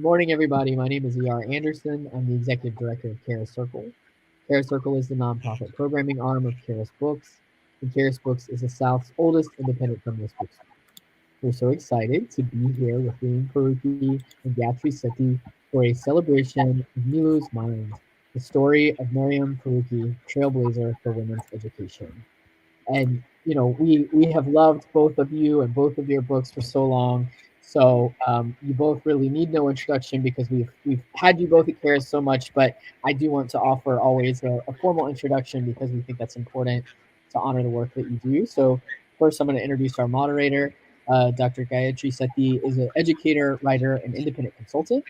morning, everybody. My name is E.R. Anderson. I'm the executive director of Charis Circle. Charis Circle is the nonprofit programming arm of Charis Books, and Charis Books is the South's oldest independent feminist bookstore. We're so excited to be here with Reem Faruqi and Gayatri Sethi for a celebration of Milloo'S mind, the story of Maryam Faruqi, Trailblazer for women's education. And we have loved both of you and both of your books for so long. So you both really need no introduction because we've had you both at Charis so much. But I do want to offer always a formal introduction because we think that's important to honor the work that you do. So first, I'm going to introduce our moderator. Dr. Gayatri Sethi is an educator, writer, and independent consultant.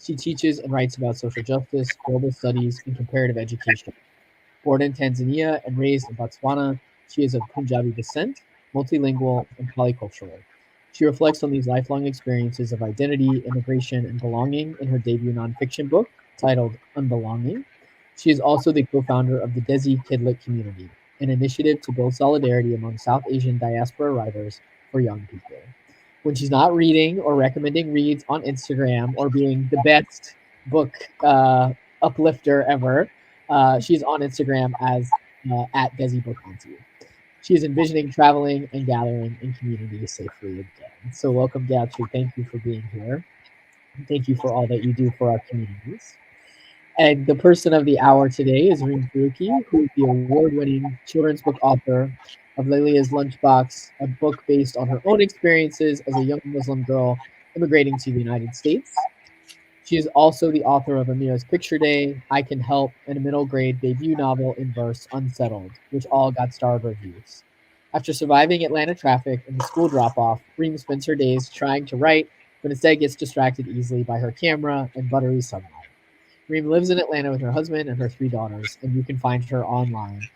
She teaches and writes about social justice, global studies, and comparative education. Born in Tanzania and raised in Botswana, she is of Punjabi descent, multilingual, and polycultural. She reflects on these lifelong experiences of identity, immigration, and belonging in her debut nonfiction book titled Unbelonging. She is also the co-founder of the Desi Kidlit Community, an initiative to build solidarity among South Asian diaspora writers for young people. When she's not reading or recommending reads on Instagram or being the best book uplifter ever, she's on Instagram as at Desi Book Auntie. She is envisioning traveling and gathering in community safely again. So welcome, Gayatri. Thank you for being here. Thank you for all that you do for our communities. And the person of the hour today is Reem Faruqi, who is the award-winning children's book author of Lailah's Lunchbox, a book based on her own experiences as a young Muslim girl immigrating to the United States. She is also the author of Amirah's Picture Day, I Can Help, and a middle grade debut novel in verse, Unsettled, which all got starred reviews. After surviving Atlanta traffic and the school drop-off, Reem spends her days trying to write, but instead gets distracted easily by her camera and buttery sunlight. Reem lives in Atlanta with her husband and her 3 daughters, and you can find her online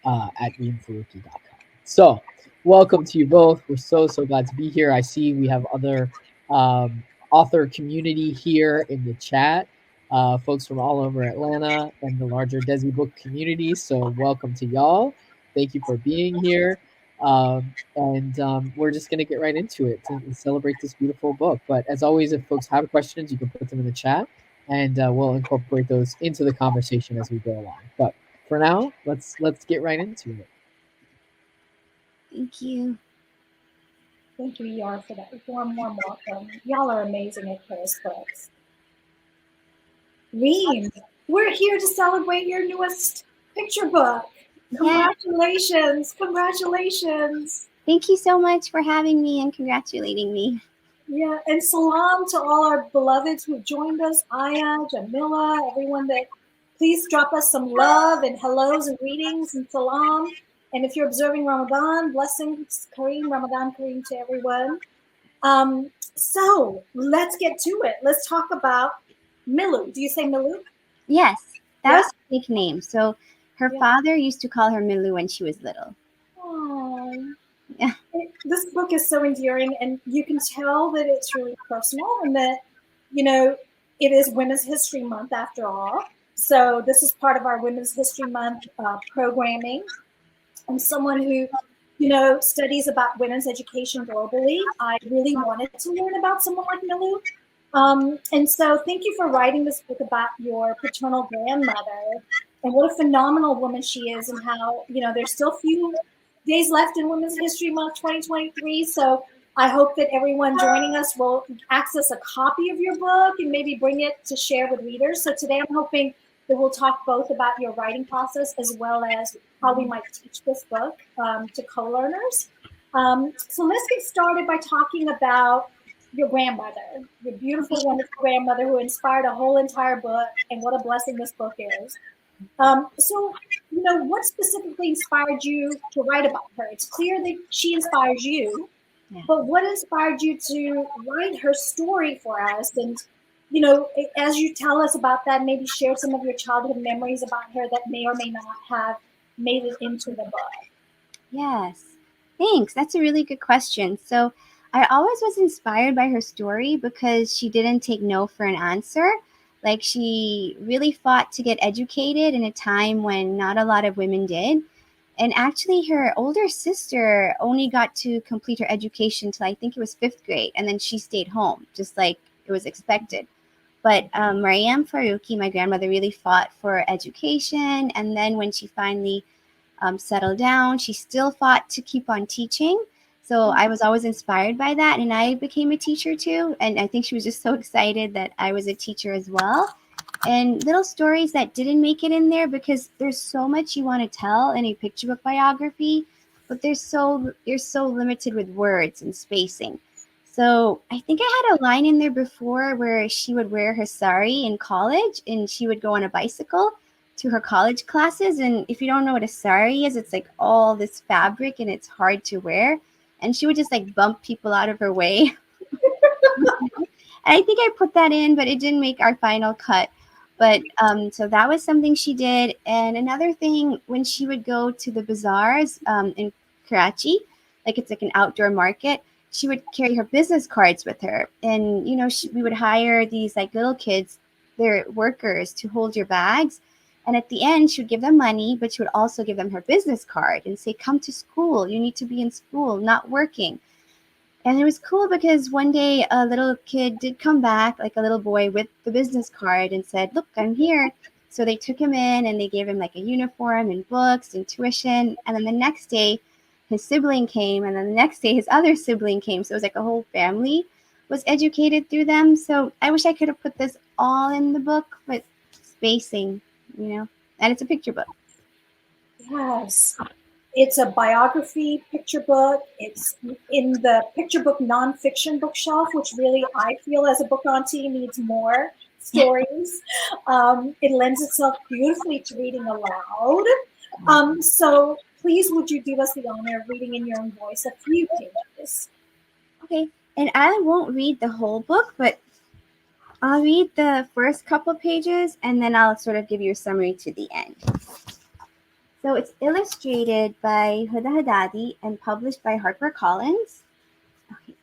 at reemfaruqi.com. So, welcome to you both. We're so glad to be here. I see we have other author community here in the chat, folks from all over Atlanta and the larger Desi book community. So welcome to y'all. Thank you for being here. We're just going to get right into it to celebrate this beautiful book. But as always, if folks have questions, you can put them in the chat and we'll incorporate those into the conversation as we go along. But for now, let's get right into it. Thank you. Thank you, ER, for that warm welcome. Y'all are amazing at Charis Books. Reem, we're here to celebrate your newest picture book. Congratulations. Yeah. Congratulations. Thank you so much for having me and congratulating me. Yeah, and salam to all our beloveds who joined us, Aya, Jamila, everyone that please drop us some love and hellos and greetings and salam. And if you're observing Ramadan, blessings, Kareem, Ramadan Kareem to everyone. So let's get to it. Let's talk about Milloo. Do you say Milloo? Yes, that was her nickname. So her father used to call her Milloo when she was little. Oh, yeah. This book is so endearing, and you can tell that it's really personal and that, it is Women's History Month after all. So this is part of our Women's History Month programming. I'm someone who, studies about women's education globally. I really wanted to learn about someone like Milloo. And so thank you for writing this book about your paternal grandmother and what a phenomenal woman she is, and how, there's still a few days left in Women's History Month 2023. So I hope that everyone joining us will access a copy of your book and maybe bring it to share with readers. So today I'm hoping that we'll talk both about your writing process as well as how we might teach this book to co-learners. So let's get started by talking about your grandmother, your beautiful, wonderful grandmother who inspired a whole entire book, and what a blessing this book is. So, what specifically inspired you to write about her? It's clear that she inspires you, but what inspired you to write her story for us? And, as you tell us about that, maybe share some of your childhood memories about her that may or may not have made it into the book. Yes, thanks. That's a really good question. So I always was inspired by her story because she didn't take no for an answer. Like, she really fought to get educated in a time when not a lot of women did. And actually, her older sister only got to complete her education till I think it was 5th grade. And then she stayed home, just like it was expected. But Maryam Faruqi, my grandmother, really fought for education. And then when she finally settled down, she still fought to keep on teaching. So I was always inspired by that. And I became a teacher too. And I think she was just so excited that I was a teacher as well. And little stories that didn't make it in there because there's so much you want to tell in a picture book biography, but you're so limited with words and spacing. So I think I had a line in there before where she would wear her sari in college and she would go on a bicycle to her college classes. And if you don't know what a sari is, it's like all this fabric and it's hard to wear. And she would just like bump people out of her way. I think I put that in, but it didn't make our final cut. But so that was something she did. And another thing, when she would go to the bazaars in Karachi, like it's like an outdoor market, she would carry her business cards with her. And, you know, we would hire these like little kids, they're workers, to hold your bags. And at the end, she would give them money, but she would also give them her business card and say, come to school. You need to be in school, not working. And it was cool because one day a little kid did come back, like a little boy with the business card and said, look, I'm here. So they took him in and they gave him like a uniform and books and tuition. And then the next day his sibling came and then the next day his other sibling came. So it was like a whole family was educated through them. So I wish I could have put this all in the book, but spacing, you know, and it's a picture book. Yes. It's a biography picture book. It's in the picture book nonfiction bookshelf, which really I feel as a book auntie needs more stories. It lends itself beautifully to reading aloud. So please, would you do us the honor of reading in your own voice a few pages? Okay, and I won't read the whole book, but I'll read the first couple pages and then I'll sort of give you a summary to the end. So it's illustrated by Huda Haddadi and published by HarperCollins. Okay.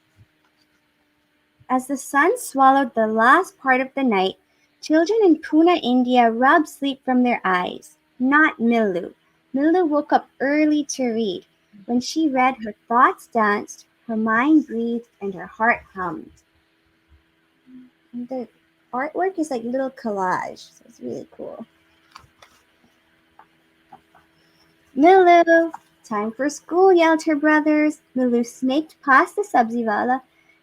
As the sun swallowed the last part of the night, children in Pune, India rubbed sleep from their eyes. Not Milloo. Milloo woke up early to read. When she read, her thoughts danced, her mind breathed, and her heart hummed. And the artwork is like little collage, so it's really cool. Milloo! Time for school, yelled her brothers. Milloo snaked past the sabziwala,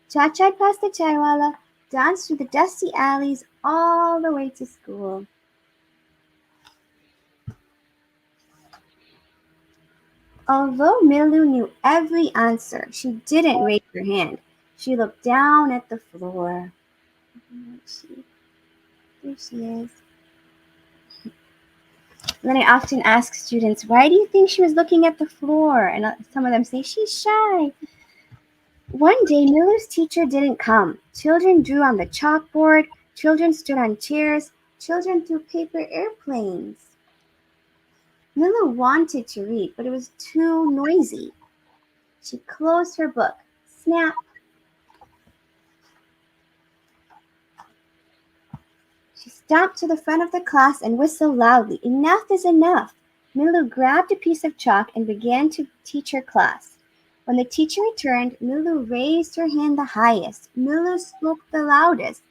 cha-cha'd past the chaiwala, danced through the dusty alleys all the way to school. Although Milloo knew every answer, she didn't raise her hand. She looked down at the floor. There she is. And then I often ask students, why do you think she was looking at the floor? And some of them say, she's shy. One day, Milloo's teacher didn't come. Children drew on the chalkboard. Children stood on chairs. Children threw paper airplanes. Milloo wanted to read, but it was too noisy. She closed her book. Snap. She stomped to the front of the class and whistled loudly. Enough is enough. Milloo grabbed a piece of chalk and began to teach her class. When the teacher returned, Milloo raised her hand the highest. Milloo spoke the loudest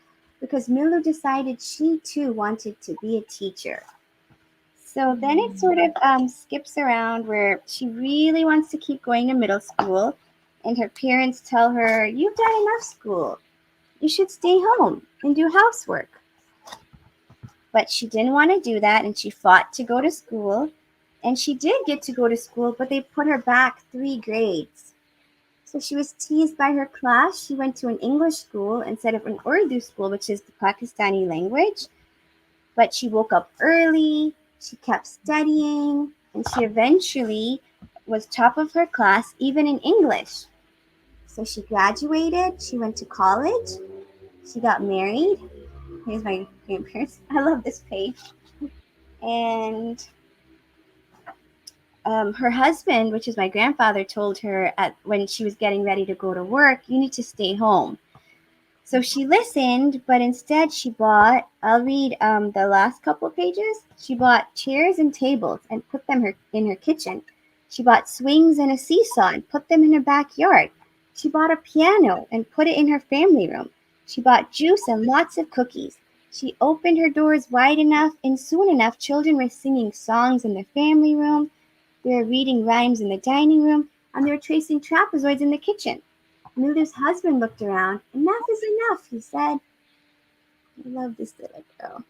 because Milloo decided she too wanted to be a teacher. So then it sort of skips around where she really wants to keep going to middle school, and her parents tell her, you've done enough school. You should stay home and do housework. But she didn't want to do that, and she fought to go to school. And she did get to go to school, but they put her back 3 grades. So she was teased by her class. She went to an English school instead of an Urdu school, which is the Pakistani language. But she woke up early, she kept studying, and she eventually was top of her class, even in English. So she graduated, she went to college, she got married. Here's my grandparents. I love this page. And her husband, which is my grandfather, told her when she was getting ready to go to work, you need to stay home. So she listened, but instead she bought, I'll read the last couple pages. She bought chairs and tables and put them in her kitchen. She bought swings and a seesaw and put them in her backyard. She bought a piano and put it in her family room. She bought juice and lots of cookies. She opened her doors wide enough, and soon enough, children were singing songs in the family room, they were reading rhymes in the dining room, and they were tracing trapezoids in the kitchen. Milloo'S husband looked around. Enough is enough, he said. I love this little girl.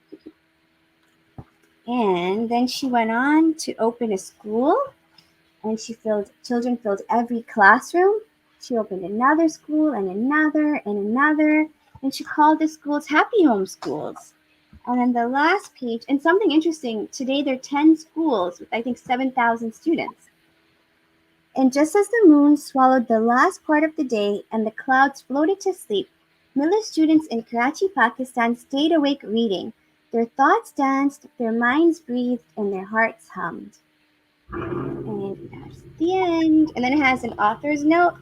And then she went on to open a school, and children filled every classroom. She opened another school and another and another, and she called the schools Happy Home Schools. And then the last page, and something interesting, today there are 10 schools with I think 7,000 students. And just as the moon swallowed the last part of the day and the clouds floated to sleep, Milloo'S students in Karachi, Pakistan stayed awake reading. Their thoughts danced, their minds breathed, and their hearts hummed. And that's the end. And then it has an author's note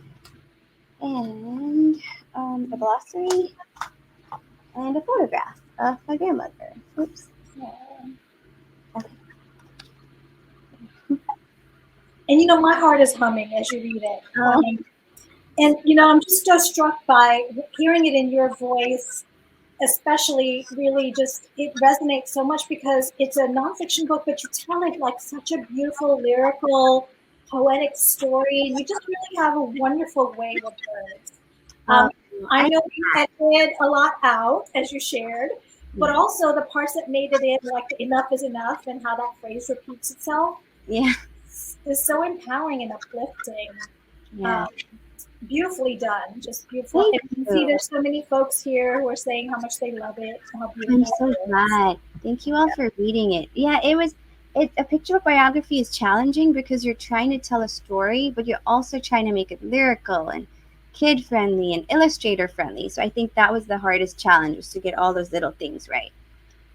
and a glossary and a photograph of my grandmother. Oops. Okay. And my heart is humming as you read it. Oh. And I'm just so struck by hearing it in your voice, especially really just, it resonates so much because it's a nonfiction book, but you tell it like such a beautiful, lyrical, poetic story. And you just really have a wonderful way with words. I know you edited a lot out, as you shared, but also the parts that made it in, like the enough is enough and how that phrase repeats itself. Yeah. Is so empowering and uplifting. Yeah. Beautifully done, just beautiful. And you can see there's so many folks here who are saying how much they love it, how beautiful I'm so glad. Thank you all for reading it. Yeah, a picture book biography is challenging because you're trying to tell a story, but you're also trying to make it lyrical and kid friendly and illustrator friendly. So I think that was the hardest challenge, was to get all those little things right.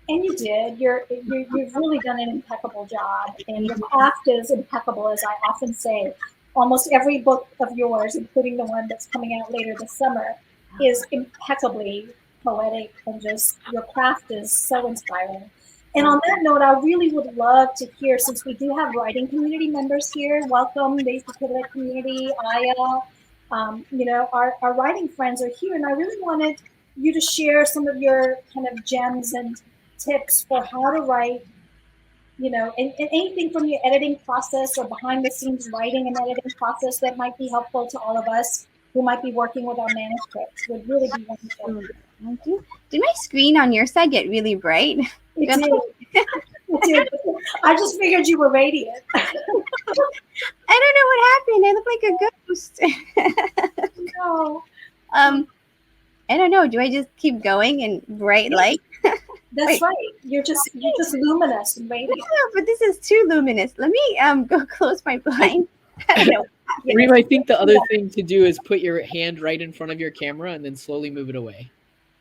And you did. You've really done an impeccable job, and your craft is impeccable, as I often say. Almost every book of yours, including the one that's coming out later this summer, is impeccably poetic, and just your craft is so inspiring. And on that note, I really would love to hear, since we do have writing community members here, welcome, Basic Pivot Community, Aya, our writing friends are here, and I really wanted you to share some of your kind of gems and tips for how to write, and anything from your editing process or behind the scenes writing and editing process that might be helpful to all of us who might be working with our manuscripts would really be wonderful. Thank you. Did my screen on your side get really bright? It did. It did. I just figured you were radiant. I don't know what happened. I look like a ghost. No. I don't know. Do I just keep going in bright light? That's right. You're just luminous and radiant. No, but this is too luminous. Let me go close my blind. I don't know. Reem, I think the other thing to do is put your hand right in front of your camera and then slowly move it away.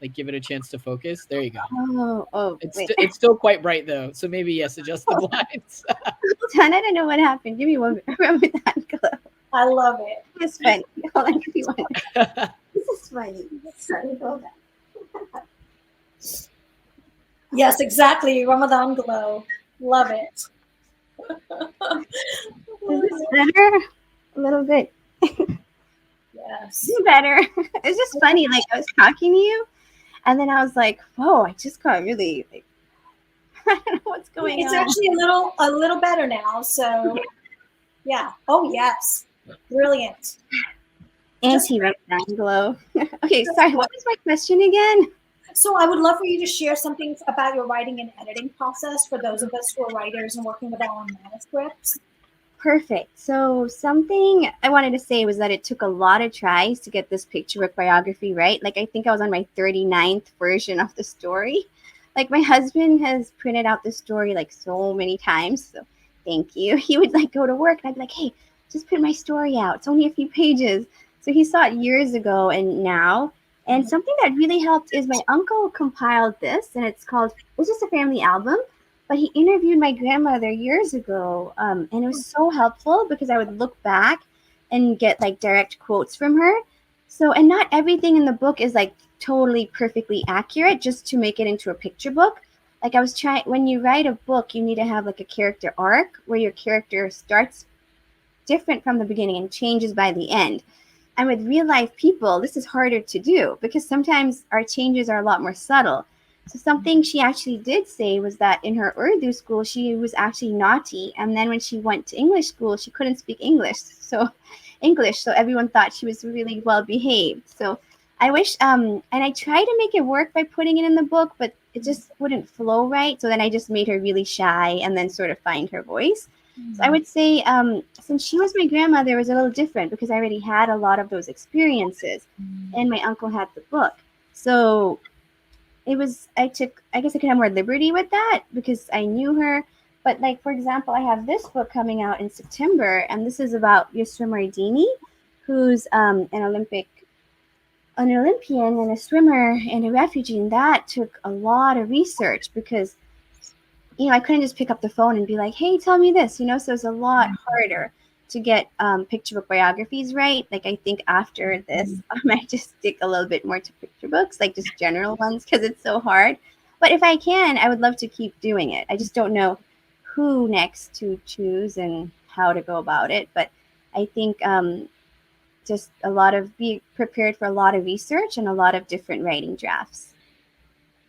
Like, give it a chance to focus. There you go. It's still quite bright though, so maybe yes, adjust the blinds. I don't know what happened. Give me one Ramadan glow. I love it. It's funny. Hold on, give me one. This is funny. Hold on. Yes, exactly. Ramadan glow. Love it. Is this better? A little bit. Yes. Better. It's just funny. Like, I was talking to you, and then I was like, "Whoa!" I just got really like, I don't know what's going on. It's actually a little better now. So, yeah. Oh yes, brilliant. Anti-Ramadan glow. Okay, sorry. What was my question again? So I would love for you to share something about your writing and editing process for those of us who are writers and working with our own manuscripts. Perfect. So something I wanted to say was that it took a lot of tries to get this picture book biography right. Like, I think I was on my 39th version of the story. Like, my husband has printed out the story like so many times. So thank you. He would like go to work and I'd be like, hey, just print my story out. It's only a few pages. So he saw it years ago and now. And something that really helped is my uncle compiled this, and it's just a family album. But he interviewed my grandmother years ago, and it was so helpful because I would look back and get like direct quotes from her. So, and not everything in the book is like totally perfectly accurate just to make it into a picture book. Like, I was trying, when you write a book, you need to have like a character arc where your character starts different from the beginning and changes by the end. And with real life people, this is harder to do because sometimes our changes are a lot more subtle. So something she actually did say was that in her Urdu school, she was actually naughty. And then when she went to English school, she couldn't speak English. So everyone thought she was really well behaved. So I wish, and I tried to make it work by putting it in the book, but it just wouldn't flow right. So then I just made her really shy and then sort of find her voice. So I would say, since she was my grandmother, it was a little different because I already had a lot of those experiences, and my uncle had the book. So it was, I guess I could have more liberty with that because I knew her. But like, for example, I have this book coming out in September, and this is about Yusra Mardini, who's an Olympian and a swimmer and a refugee, and that took a lot of research because I couldn't just pick up the phone and be like, hey, tell me this, so it's a lot harder to get picture book biographies right. Like, I think after this, I might just stick a little bit more to picture books, like just general ones, because it's so hard. But if I can, I would love to keep doing it. I just don't know who next to choose and how to go about it. But I think just be prepared for a lot of research and a lot of different writing drafts.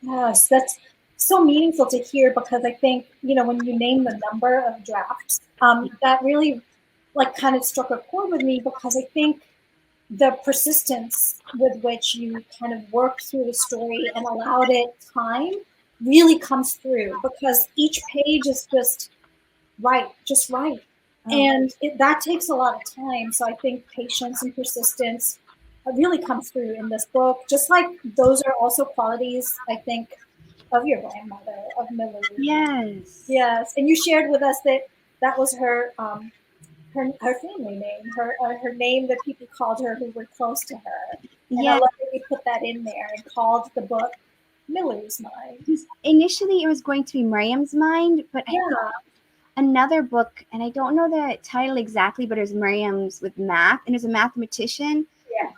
Yes, that's so meaningful to hear because I think, when you name the number of drafts, that really like kind of struck a chord with me because I think the persistence with which you kind of worked through the story and allowed it time really comes through because each page is just right. And that takes a lot of time. So I think patience and persistence really come through in this book. Just like those are also qualities, I think, of your grandmother, of Milloo'S. Yes. Yes. And you shared with us that was her her family name, her name that people called her who were close to her. And I love that you put that in there and called the book Milloo'S Mind. Initially, it was going to be Maryam's Mind, but I think another book, and I don't know the title exactly, but it was Maryam's with math, and there's a mathematician. Yeah.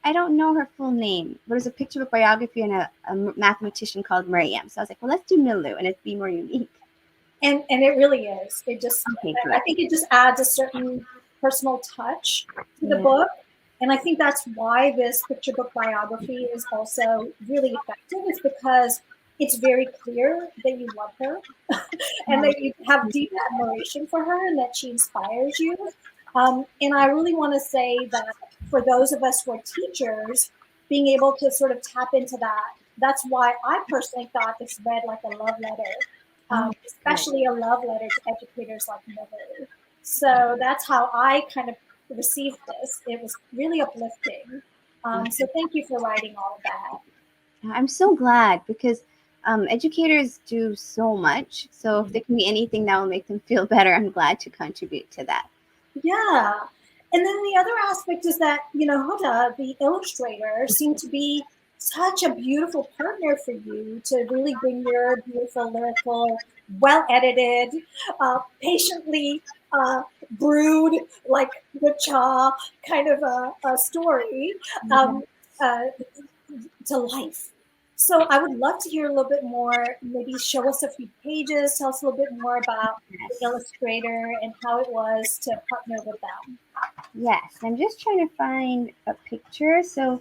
I don't know her full name, but there's a picture book biography and a mathematician called Maryam. So I was like, well, let's do Milloo'S, and it'd be more unique. And it really is. It just, I think it just adds a certain personal touch to the book. And I think that's why this picture book biography is also really effective. It's because it's very clear that you love her and that you have deep admiration for her and that she inspires you. And I really want to say that for those of us who are teachers, being able to sort of tap into that, that's why I personally thought this read like a love letter, especially a love letter to educators like Milloo'S. So that's how I kind of received this. It was really uplifting. So thank you for writing all of that. I'm so glad because educators do so much. So if there can be anything that will make them feel better, I'm glad to contribute to that. Yeah. And then the other aspect is that, Huda, the illustrator, seemed to be such a beautiful partner for you to really bring your beautiful, lyrical, well-edited, patiently brewed, like Richa kind of a story to life. So I would love to hear a little bit more, maybe show us a few pages, tell us a little bit more about the illustrator and how it was to partner with them. Yes, I'm just trying to find a picture. So,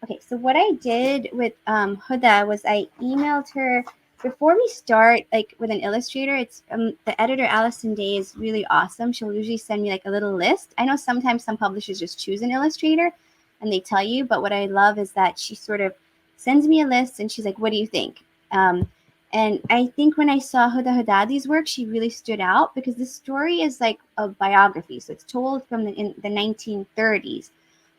okay, so what I did with Huda was I emailed her before we start, like with an illustrator. It's the editor Allison Day is really awesome. She'll usually send me like a little list. I know sometimes some publishers just choose an illustrator and they tell you, but what I love is that she sort of sends me a list and she's like, "What do you think?" And I think when I saw Huda Hudadi's work, she really stood out because the story is like a biography. So it's told from in the 1930s.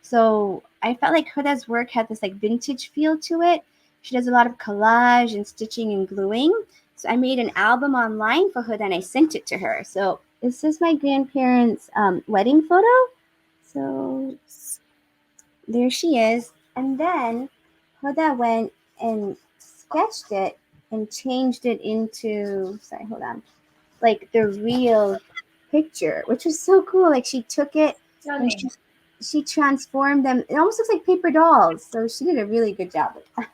So I felt like Huda's work had this like vintage feel to it. She does a lot of collage and stitching and gluing. So I made an album online for Huda and I sent it to her. So this is my grandparents' wedding photo. So there she is. And then Huda went and sketched it and changed it into, like the real picture, which was so cool. Like she took it and she transformed them. It almost looks like paper dolls. So she did a really good job with that.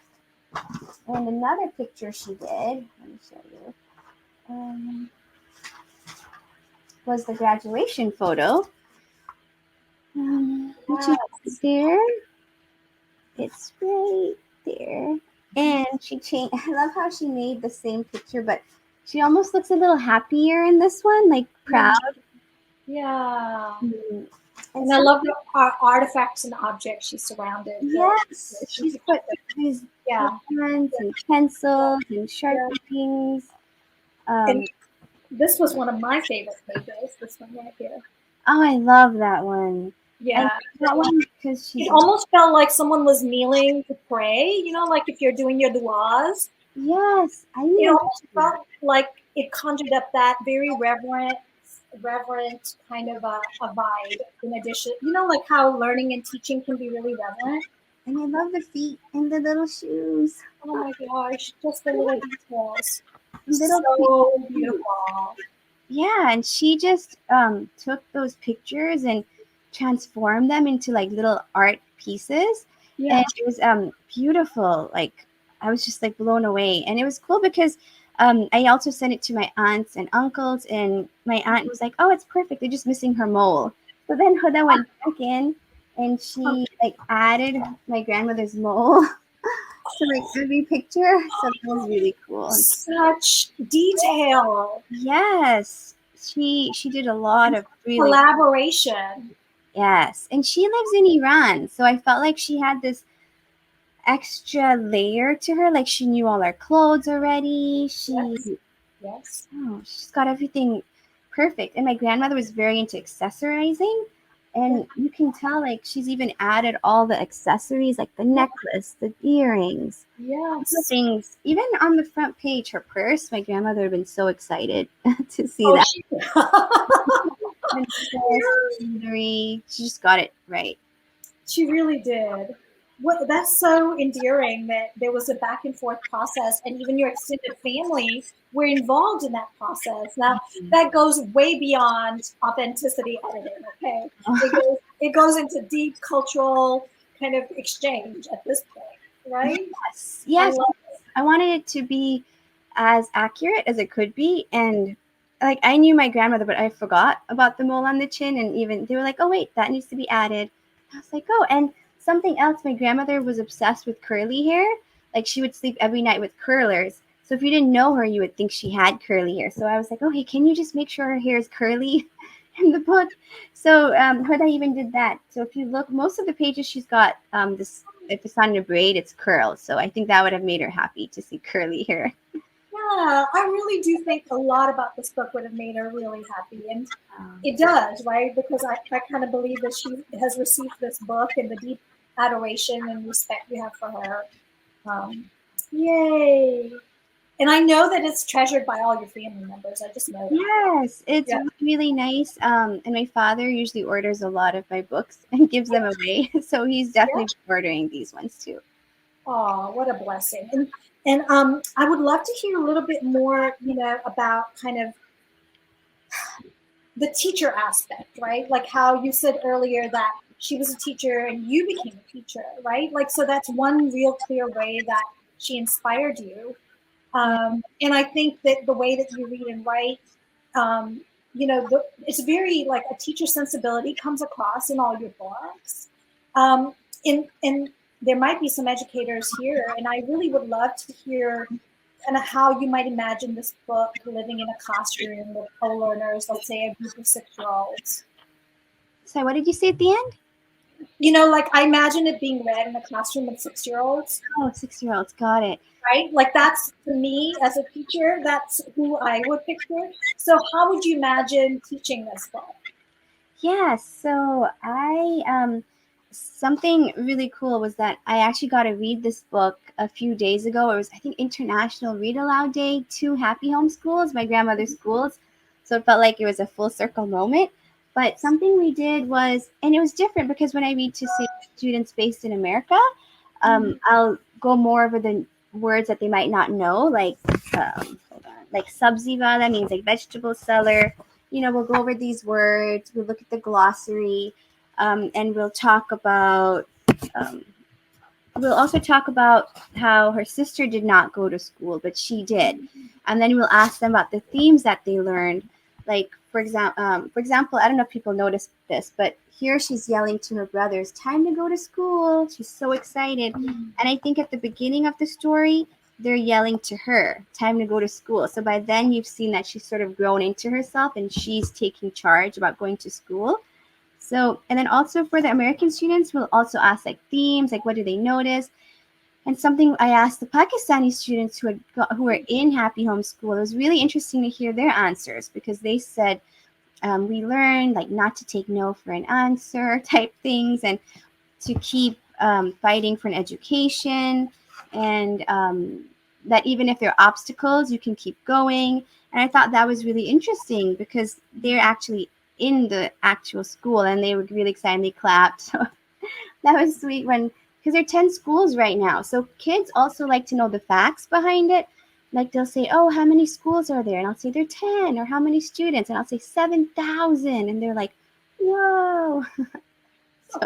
And another picture she did, let me show you, was the graduation photo. Which is there. It's right there. And she changed. I love how she made the same picture, but she almost looks a little happier in this one, like proud. Yeah. Mm. And I love the artifacts and objects she surrounded. Yes, she's put these Yeah. pens and pencils and sharpenings. And this was one of my favorite pages. This one right here. Oh, I love that one. Yeah. That one because she's. It almost felt like someone was kneeling to pray. You know, like if you're doing your duas. Yes, It almost felt like it conjured up that very reverent kind of a vibe. In addition, you know, like how learning and teaching can be really reverent. And I love the feet and the little shoes. Oh my gosh, just the little details. Little so beautiful. Yeah, and she just took those pictures and transformed them into like little art pieces. Yeah. And it was beautiful. Like I was just like blown away. And it was cool because I also sent it to my aunts and uncles, and my aunt was like, "Oh, it's perfect. They're just missing her mole." So then Huda went back in and she like added my grandmother's mole to like every picture. So that was really cool. Such detail. Yes. She did a lot of really collaboration. Yes. And she lives in Iran. So I felt like she had this extra layer to her. Like she knew all our clothes already. Yes. Oh, she's got everything perfect. And my grandmother was very into accessorizing. And you can tell like she's even added all the accessories, like the necklace, the earrings. Yes. Things. Even on the front page, her purse, my grandmother would have been so excited to see that. She just got it right. She really did. That's so endearing that there was a back and forth process, and even your extended family were involved in that process. Now that goes way beyond authenticity editing. Okay, it goes into deep cultural kind of exchange at this point, right? Yes. I wanted it to be as accurate as it could be, and like I knew my grandmother, but I forgot about the mole on the chin, and even they were like, "Oh wait, that needs to be added." I was like, "Oh," and something else. My grandmother was obsessed with curly hair. Like she would sleep every night with curlers. So if you didn't know her, you would think she had curly hair. So I was like, "Okay, can you just make sure her hair is curly in the book?" So Huda even did that. So if you look, most of the pages she's got this. If it's not in a braid, it's curls. So I think that would have made her happy to see curly hair. Yeah, I really do think a lot about this book would have made her really happy. And it does, right? Because I kind of believe that she has received this book and the deep adoration and respect we have for her. Yay. And I know that it's treasured by all your family members. I just know that. Yes, it's really nice. And my father usually orders a lot of my books and gives them away. So he's definitely ordering these ones too. Oh, what a blessing. And I would love to hear a little bit more, you know, about kind of the teacher aspect, right? Like how you said earlier that she was a teacher and you became a teacher, right? Like, so that's one real clear way that she inspired you. And I think that the way that you read and write, you know, it's very like a teacher sensibility comes across in all your books. And there might be some educators here, and I really would love to hear kind of how you might imagine this book living in a classroom with co-learners, let's say a group of 6-year-olds. So what did you say at the end? You know, like I imagine it being read in a classroom with 6-year-olds. Oh, 6-year-olds, got it. Right? Like that's, to me, as a teacher, that's who I would picture. So how would you imagine teaching this book? Yeah, so I something really cool was that I actually got to read this book a few days ago. It was, I think, International Read Aloud Day to Happy Home Schools, my grandmother's schools. So it felt like it was a full circle moment. But something we did was, and it was different because when I read to say students based in America, I'll go more over the words that they might not know, like hold on, like sabziva, that means like vegetable seller. You know, we'll go over these words, we'll look at the glossary, and we'll talk about, we'll also talk about how her sister did not go to school, but she did. And then we'll ask them about the themes that they learned. Like for example, I don't know if people noticed this, but here she's yelling to her brothers, "Time to go to school!" She's so excited, and I think at the beginning of the story, they're yelling to her, "Time to go to school." So by then, you've seen that she's sort of grown into herself, and she's taking charge about going to school. So, and then also for the American students, we'll also ask like themes, like what do they notice? And something I asked the Pakistani students who were in Happy Home School, it was really interesting to hear their answers because they said we learned like not to take no for an answer type things, and to keep fighting for an education, and that even if there are obstacles, you can keep going. And I thought that was really interesting because they're actually in the actual school and they were really excited. They clapped. So that was sweet when, because there are 10 schools right now. So kids also like to know the facts behind it. Like they'll say, "Oh, how many schools are there?" And I'll say, "There are 10." Or, "How many students?" And I'll say, 7,000. And they're like, "Whoa." So,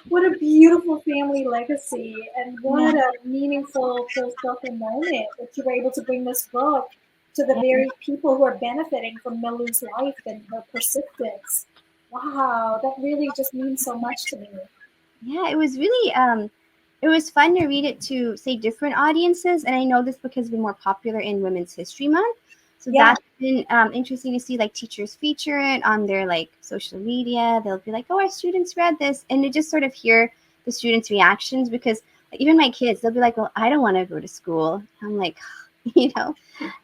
What a beautiful family legacy, and what yeah. a meaningful full circle moment that you were able to bring this book to the Yeah. very people who are benefiting from Milloo'S life and her persistence. Wow, that really just means so much to me. Yeah, it was really it was fun to read it to say different audiences, and I know this book has been more popular in Women's History Month, so Yeah, that's been interesting to see like teachers feature it on their like social media. They'll be like, "Oh, our students read this," and to just sort of hear the students' reactions because like, even my kids, they'll be like, "Well, I don't want to go to school." I'm like, you know,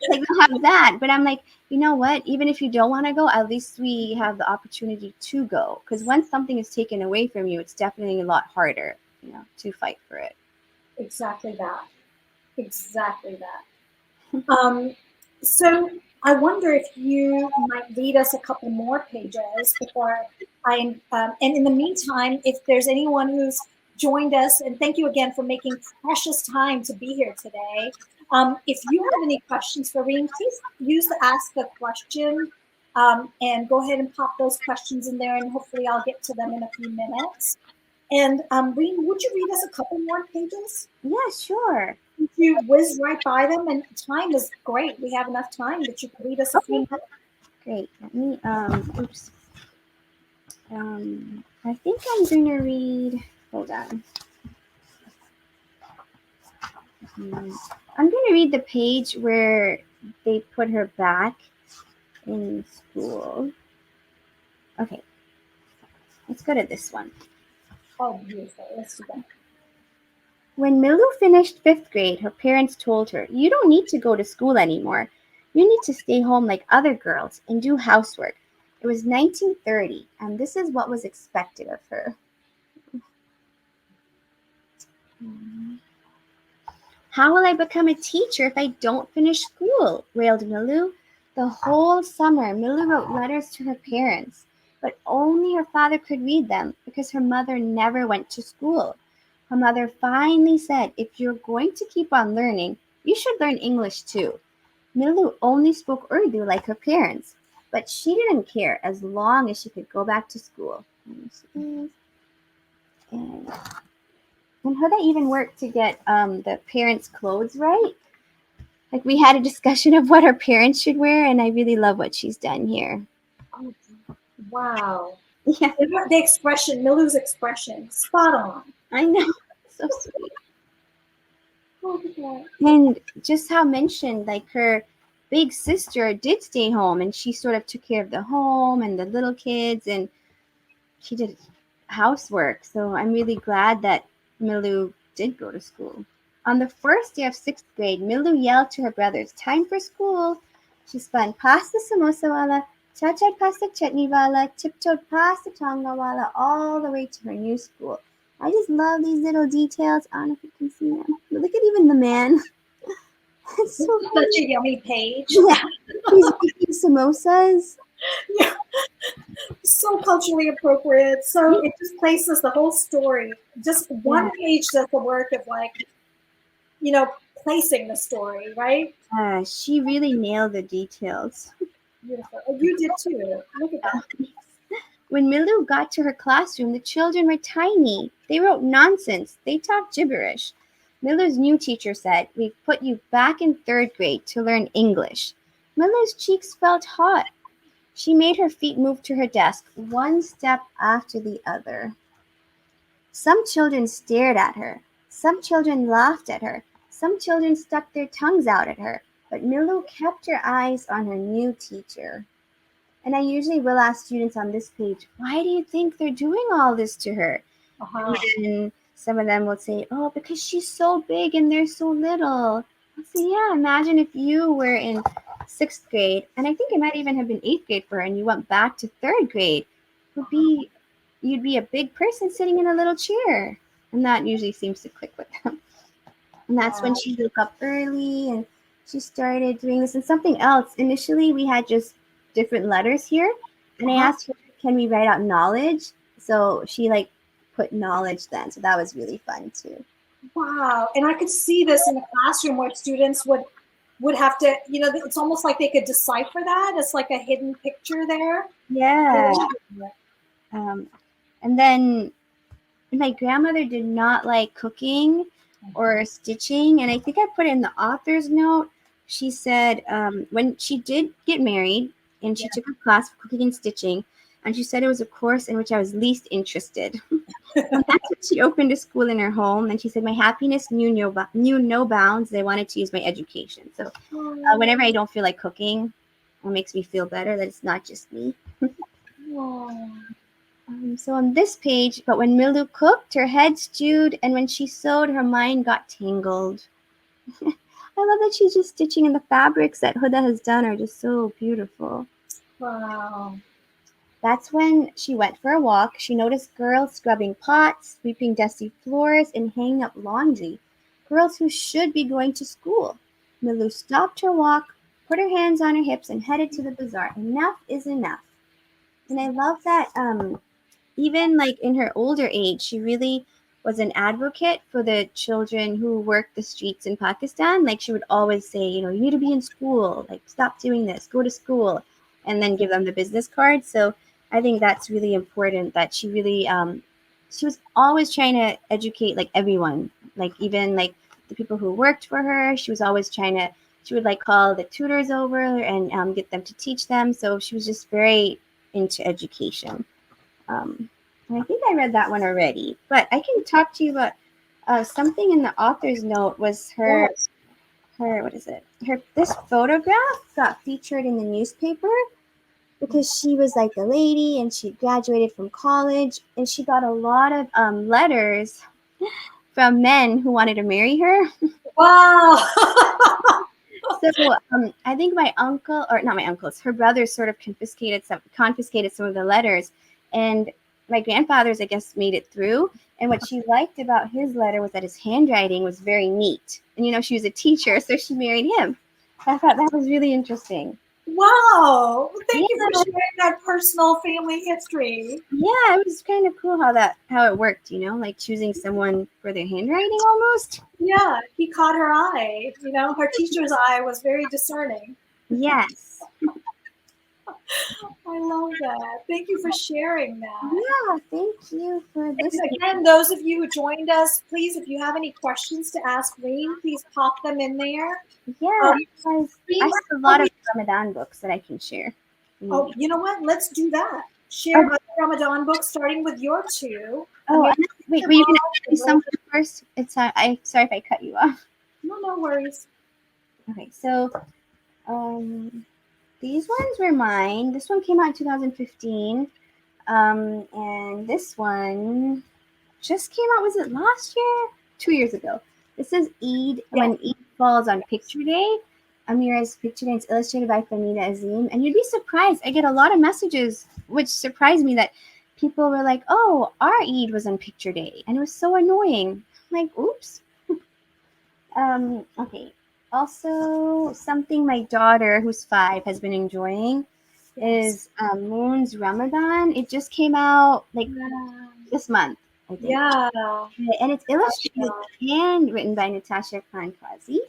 like we have that, but I'm like, you know what? Even if you don't want to go, at least we have the opportunity to go. Because once something is taken away from you, it's definitely a lot harder, to fight for it. exactly that. Exactly that. So I wonder if you might read us a couple more pages before and in the meantime, if there's anyone who's joined us, and thank you again for making precious time to be here today. If you have any questions for Reem, please use the Ask a Question and go ahead and pop those questions in there, and hopefully I'll get to them in a few minutes. And Reem, would you read us a couple more pages? Yeah, sure. You whiz right by them, and time is great. We have enough time that you can read us a few Okay, minutes. great. Let me, oops. I think I'm going to read, hold on. I'm going to read the page where they put her back in school. Okay, let's go to this one. Oh, beautiful. Let's do that. When Milloo finished 5th grade, her parents told her, "You don't need to go to school anymore. You need to stay home like other girls and do housework." It was 1930, and this is what was expected of her. "How will I become a teacher if I don't finish school?" wailed Milloo. The whole summer, Milloo wrote letters to her parents, but only her father could read them because her mother never went to school. Her mother finally said, "If you're going to keep on learning, you should learn English too." Milloo only spoke Urdu like her parents, but she didn't care as long as she could go back to school. And how that even worked to get the parents' clothes right. Like we had a discussion of what her parents should wear, and I really love what she's done here. Oh, wow. Yeah, The expression, Milloo's expression, spot on. I know. So sweet. Oh, look at that. And just how mentioned, like her big sister did stay home and she sort of took care of the home and the little kids and she did housework. So I'm really glad that Milloo did go to school. On the first day of 6th grade, Milloo yelled to her brothers, "Time for school." She spun past the samosa wala, cha-cha'd past the chutney wala, tiptoed past the tonga wala, all the way to her new school. I just love these little details. I don't know if you can see them. But look at even the man. It's so Such funny. a yummy page. Yeah, he's making samosas. Yeah, so culturally appropriate. So it just places the whole story. Just Yeah, one page does the work of placing the story, right? she really nailed the details. Beautiful. Oh, you did too. Look at that. When Milloo got to her classroom, the children were tiny. They wrote nonsense. They talked gibberish. Milloo's new teacher said, "We've put you back in 3rd grade to learn English." Milloo's cheeks felt hot. She made her feet move to her desk, one step after the other. Some children stared at her. Some children laughed at her. Some children stuck their tongues out at her. But Milloo kept her eyes on her new teacher. And I usually will ask students on this page, why do you think they're doing all this to her? Uh-huh. And some of them will say, oh, because she's so big and they're so little. I'll say, yeah, imagine if you were in 6th grade, and I think it might even have been 8th grade for her, and you went back to 3rd grade. You'd be a big person sitting in a little chair. And that usually seems to click with them. And that's when she woke up early and she started doing this. And something else, initially we had just different letters here. And I asked her, can we write out knowledge? So she put knowledge then. So that was really fun too. Wow. And I could see this in the classroom where students would have to, it's almost like they could decipher that. It's like a hidden picture there. Yeah. And then my grandmother did not like cooking or stitching. And I think I put it in the author's note. She said when she did get married and she took a class for cooking and stitching, and she said it was a course in which I was least interested. And that's when she opened a school in her home. And she said my happiness knew no bounds. They wanted to use my education. So whenever I don't feel like cooking, it makes me feel better that it's not just me. So on this page, but when Milloo cooked, her head stewed, and when she sewed, her mind got tangled. I love that she's just stitching, and the fabrics that Huda has done are just so beautiful. Wow. That's when she went for a walk. She noticed girls scrubbing pots, sweeping dusty floors, and hanging up laundry. Girls who should be going to school. Milloo stopped her walk, put her hands on her hips, and headed to the bazaar. Enough is enough. And I love that even in her older age, she really was an advocate for the children who worked the streets in Pakistan. She would always say, you need to be in school, stop doing this, go to school, and then give them the business card. So I think that's really important that she really, she was always trying to educate everyone, even the people who worked for her. She was always she would call the tutors over and get them to teach them. So she was just very into education. And I think I read that one already, but I can talk to you about something in the author's note was what is it? This photograph got featured in the newspaper because she was a lady and she graduated from college and she got a lot of letters from men who wanted to marry her. Wow. So I think my uncle, or not my uncles, her brothers sort of confiscated some of the letters, and my grandfather's, I guess, made it through. And what she liked about his letter was that his handwriting was very neat. And she was a teacher, so she married him. I thought that was really interesting. Wow. Thank you for sharing that personal family history. Yeah, it was kind of cool how it worked, choosing someone for their handwriting almost. Yeah, he caught her eye. Her teacher's eye was very discerning. Yes. I love that. Thank you for sharing that. Yeah, thank you for this. And again, those of you who joined us, please, if you have any questions to ask Reem, please pop them in there. Yeah, I have a lot of Ramadan books that I can share. Oh, you know what? Let's do that. Share other Ramadan books, starting with your two. Oh, wait, were you going to do something first? Sorry if I cut you off. No worries. Okay, so these ones were mine. This one came out in 2015. And this one just came out, was it last year? 2 years ago. This is Eid, when Eid falls on Picture Day. Amira's Picture Day is illustrated by Famina Azim. And you'd be surprised. I get a lot of messages, which surprised me, that people were like, oh, our Eid was on Picture Day. And it was so annoying. I'm like, oops. Okay. Also, something my daughter, who's 5, has been enjoying is Moon's Ramadan. It just came out this month, I think. Yeah. And it's illustrated and written by Natasha Khan Kazi.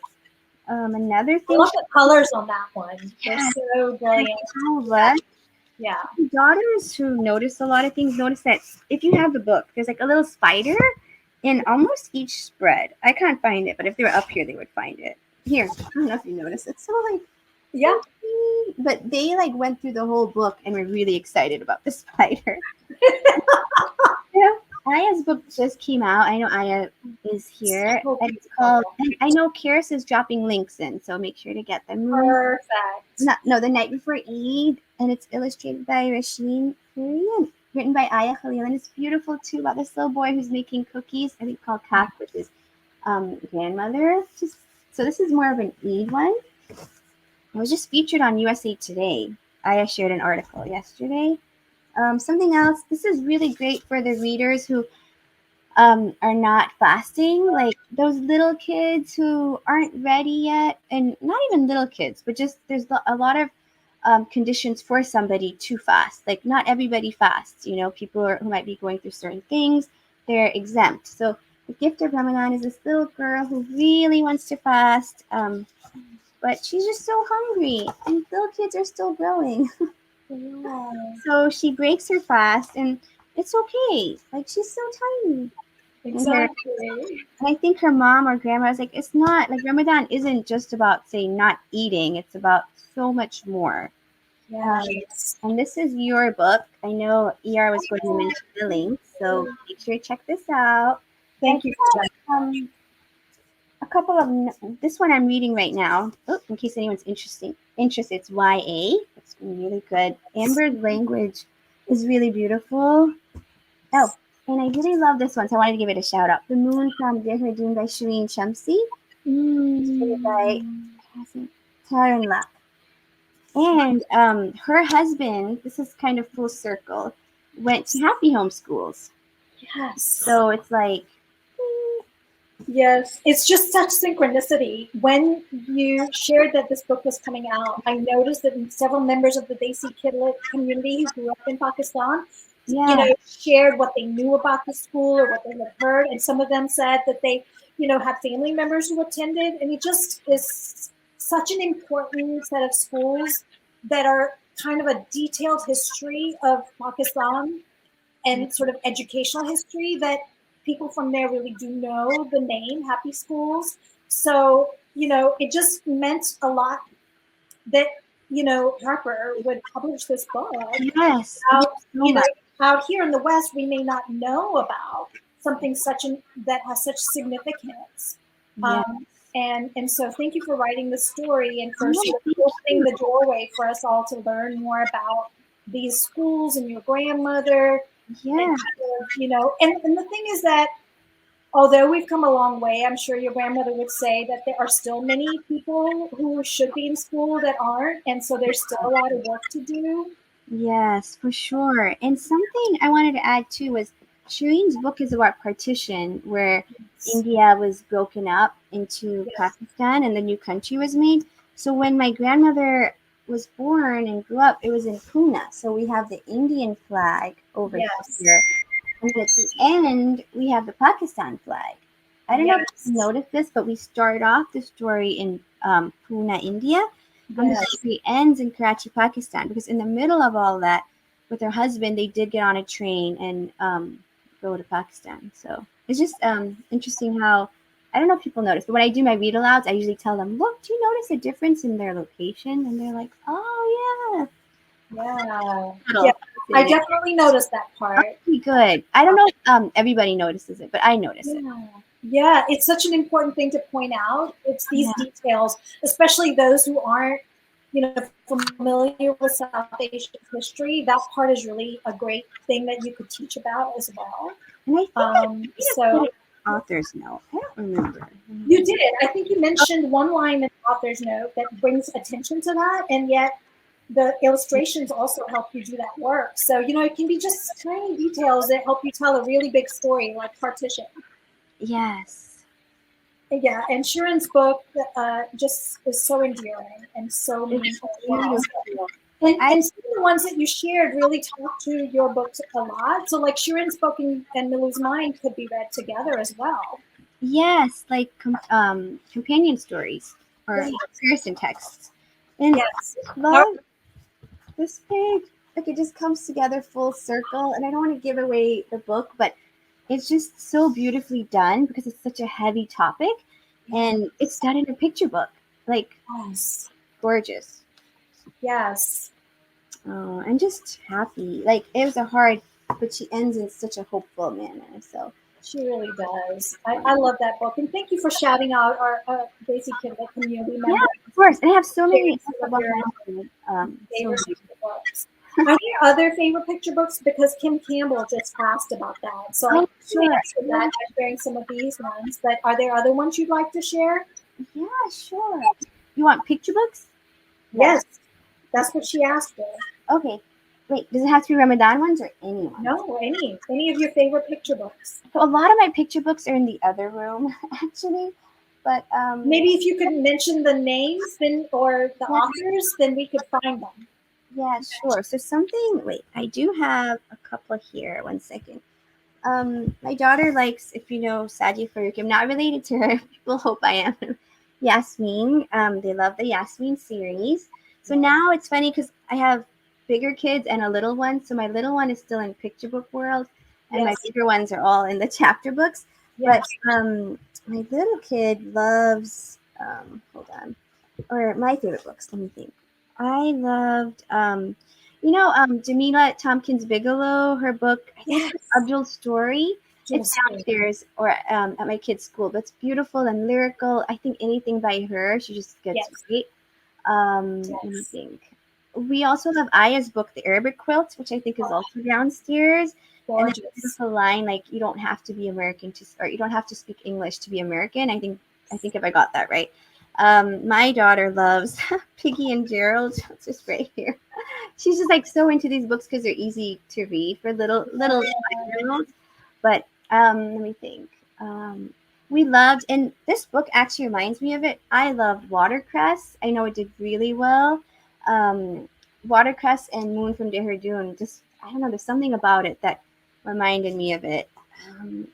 Another thing. I love the colors on that one. They're so brilliant. Yeah. Daughters who notice a lot of things notice that if you have the book, there's a little spider in almost each spread. I can't find it, but if they were up here, they would find it. Here, I don't know if you notice. It's so yeah. but they like went through the whole book and were really excited about the spider. Yeah. Aya's book just came out. I know Aya is here. So And it's called, and I know Charis is dropping links in, so make sure to get them. Perfect. No, The Night Before Eid, and it's illustrated by Rasheen Farian, written by Aya Khalil, and it's beautiful too about this little boy who's making cookies. I think called Kaf, which is grandmother. So this is more of an Eid one. It was just featured on USA Today. Aya shared an article yesterday. Something else. This is really great for the readers who are not fasting, like those little kids who aren't ready yet, and not even little kids, but just there's a lot of conditions for somebody to fast. Like not everybody fasts. People who might be going through certain things, they're exempt. So the gift of Ramadan is this little girl who really wants to fast, but she's just so hungry, and little kids are still growing. Yeah. So she breaks her fast, and it's okay. Like she's so tiny. Exactly. And I think her mom or grandma was like, it's not like Ramadan isn't just about saying not eating. It's about so much more. Yes. And this is your book. I know ER was going to mention the link, so make sure to check this out. Thank you for that. A couple of this one I'm reading right now. Oh, in case anyone's interested, it's YA. It's really good. Amber's language is really beautiful. Oh, and I really love this one, so I wanted to give it a shout out. The Moon from Dear Hardin by Shireen Shamsi. By Taryn Lap. And her husband, this is kind of full circle, went to Happy Home Schools. Yes. So it's like... Yes, it's just such synchronicity. When you shared that this book was coming out, I noticed that several members of the Desi Kidlit community who grew up in Pakistan, shared what they knew about the school or what they had heard, and some of them said that they, had family members who attended, and it just is such an important set of schools that are kind of a detailed history of Pakistan and sort of educational history that people from there really do know the name Happy Schools. So, it just meant a lot that, Harper would publish this book. Yes. Out here in the West, we may not know about something that has such significance. Yes. And so thank you for writing the story and for sort of opening the doorway for us all to learn more about these schools and your grandmother. Yeah. And the thing is that although we've come a long way, I'm sure your grandmother would say that there are still many people who should be in school that aren't. And so there's still a lot of work to do. Yes, for sure. And something I wanted to add too was Shireen's book is about partition, where India was broken up into Pakistan and the new country was made. So when my grandmother was born and grew up, it was in Pune. So we have the Indian flag over here. And at the end, we have the Pakistan flag. I don't know if you noticed this, but we start off the story in Pune, India. And the story ends in Karachi, Pakistan. Because in the middle of all that, with her husband, they did get on a train and go to Pakistan. So it's just interesting how, I don't know if people notice, but when I do my read alouds, I usually tell them, look, do you notice a difference in their location? And they're like, oh, yeah. I definitely noticed that part. Pretty good. I don't know if everybody notices it, but I notice it. Yeah, it's such an important thing to point out. It's these details, especially those who aren't, familiar with South Asian history. That part is really a great thing that you could teach about as well. And I think so author's note. I don't remember. You did. I think you mentioned one line in the author's note that brings attention to that, and yet the illustrations also help you do that work. So, it can be just tiny details that help you tell a really big story, like partition. Yes. Yeah, and Sharon's book just is so endearing and so meaningful. And some of the ones that you shared really talk to your books a lot. So, like Sharon's book and Milloo'S Mind could be read together as well. Yes, like companion stories or comparison texts. And love this page. Like it just comes together full circle. And I don't want to give away the book, but it's just so beautifully done because it's such a heavy topic. And it's done in a picture book. Like, gorgeous. Yes. Oh, I'm just happy. Like it was a hard, but she ends in such a hopeful manner. So She really does. I love that book. And thank you for shouting out our Daisy Kidlet community yeah, members. of course. And I have so many. Sharing some of your So favorite picture books. Are there other favorite picture books? Because Kim Campbell just asked about that. So I oh, can sure. answer that by sharing some of these ones. But are there other ones you'd like to share? Yeah, sure. You want picture books? Yes. That's what she asked for. Okay. Wait, does it have to be Ramadan ones or any ones? No, any of your favorite picture books. So a lot of my picture books are in the other room, actually. But Maybe if you could mention the names then or the authors, then we could find them. yeah, sure. So something. Wait, I do have a couple here. One second. My daughter likes, if you know Saji Faruqi. I'm not related to her. People hope I am. Yasmin. They love the Yasmin series. So now it's funny because I have bigger kids and a little one. So my little one is still in picture book world, and my bigger ones are all in the chapter books. Yes. But my little kid loves. Hold on. Or my favorite books. Let me think. I loved. Jamila Tompkins Bigelow. Her book. I think it's Abdul's Story. It's downstairs or at my kid's school, but it's beautiful and lyrical. I think anything by her, she just gets great. Let me think. We also love Aya's book, The Arabic Quilt, which I think is also downstairs. Gorgeous. And a beautiful line, like you don't have to be American or you don't have to speak English to be American. I think if I got that right. My daughter loves Piggy and Gerald. It's just right here. She's just like so into these books because they're easy to read for little 5-year-olds. But let me think. We loved, and this book actually reminds me of it. I loved Watercress. I know it did really well. Watercress and Moon from Dehradun. Just I don't know. There's something about it that reminded me of it.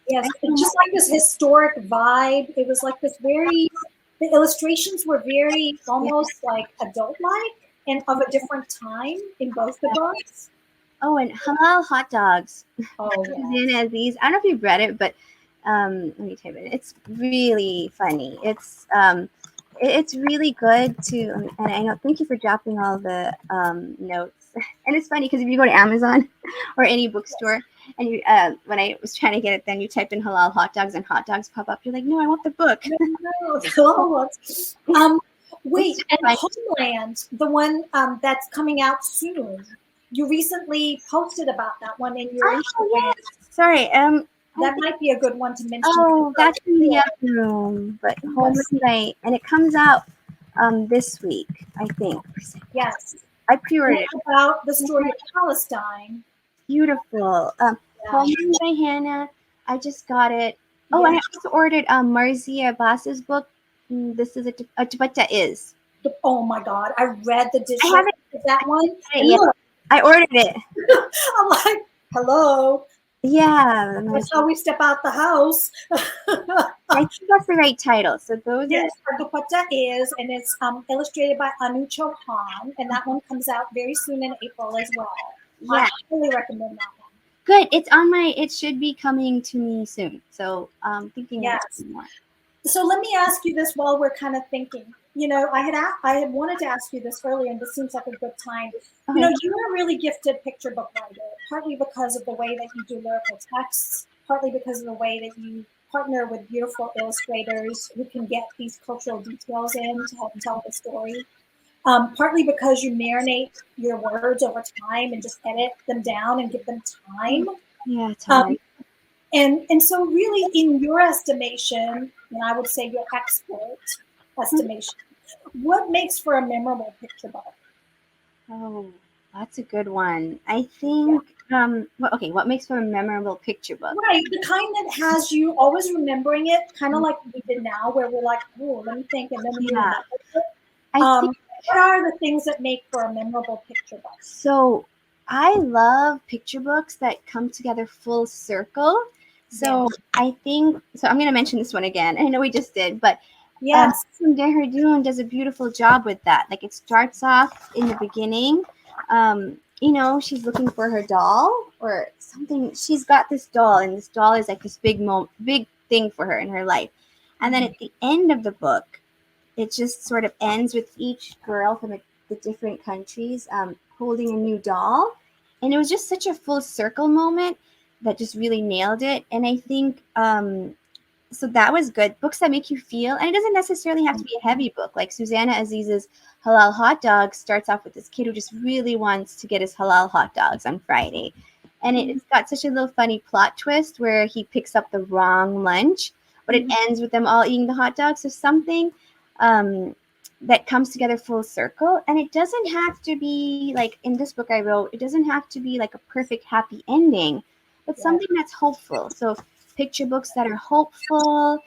Yes, just like this historic vibe. It was like this very. The illustrations were very almost like adult-like and of a different time in both the books. Oh, and halal hot dogs. Oh, yeah. Aziz. I don't know if you've read it, but let me type it. It's really funny. It's really good to. And I know. Thank you for dropping all the notes. And it's funny because if you go to Amazon or any bookstore, and you when I was trying to get it, then you type in halal hot dogs and hot dogs pop up. You're like, no, I want the book. No. Wait, and Homeland, the one that's coming out soon. You recently posted about that one in your Instagram. Yes. Sorry. That might be a good one to mention. Oh, that's in the other room. But Homeland, and it comes out this week, I think. Yes. I pre-ordered it. About the story of Palestine. Beautiful. Homeland by Hannah. I just got it. Oh, and I also ordered Marzia Abbas's book. This is a Tupata Is. Oh my God. I read the digital. I haven't that one. Look, I ordered it. I'm like, hello. Yeah. That's how we step out the house. I think that's the right title. So those are Dupata Is, and it's illustrated by Anu Chauhan, and that one comes out very soon in April as well. Yeah. I highly recommend that one. Good. It's on my. It should be coming to me soon. So thinking. Yes. More. So let me ask you this while we're kind of thinking. You know, I had wanted to ask you this earlier, and this seems like a good time. You know, you're a really gifted picture book writer, partly because of the way that you do lyrical texts, partly because of the way that you partner with beautiful illustrators who can get these cultural details in to help tell the story. Partly because you marinate your words over time and just edit them down and give them time. Yeah, time. And so really in your estimation, and I would say your expert estimation, what makes for a memorable picture book? Oh, that's a good one. I think, what makes for a memorable picture book? Right, the kind that has you always remembering it, kind of like we did now, where we're like, oh, let me think, and then we remember it. I think, what are the things that make for a memorable picture book? So I love picture books that come together full circle. So I think, so I'm going to mention this one again. I know we just did, but yes, Dehradun does a beautiful job with that. Like it starts off in the beginning. You know, she's looking for her doll or something. She's got this doll, and this doll is like this big thing for her in her life. And then at the end of the book, it just sort of ends with each girl from the different countries holding a new doll. And it was just such a full circle moment that just really nailed it. And I think so that was good. Books that make you feel, and it doesn't necessarily have to be a heavy book. Like Susanna Aziz's Halal Hot Dogs starts off with this kid who just really wants to get his halal hot dogs on Friday. And it's got such a little funny plot twist where he picks up the wrong lunch, but it ends with them all eating the hot dogs. So something that comes together full circle. And it doesn't have to be like in this book I wrote, it doesn't have to be like a perfect happy ending, but something that's hopeful. So picture books that are hopeful,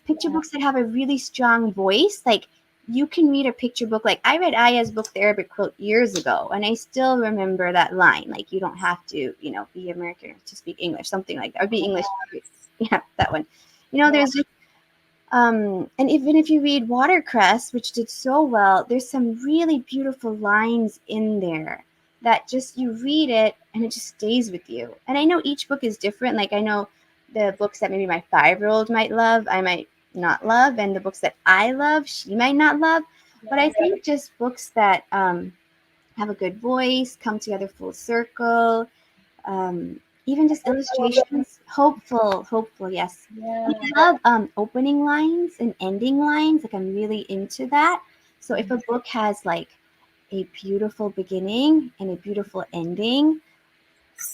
picture books that have a really strong voice. Like you can read a picture book. Like I read Aya's book, The Arabic Quilt, years ago, and I still remember that line. Like you don't have to, be American to speak English, something like that, or be English. Yeah, that one. There's just, and even if you read Watercress, which did so well, there's some really beautiful lines in there that just you read it and it just stays with you. And I know each book is different. Like I know the books that maybe my 5-year-old might love, I might not love, and the books that I love, she might not love. But I think just books that have a good voice, come together full circle, even just illustrations, hopeful, yes. Yeah. I love opening lines and ending lines. Like I'm really into that. So if a book has like a beautiful beginning and a beautiful ending,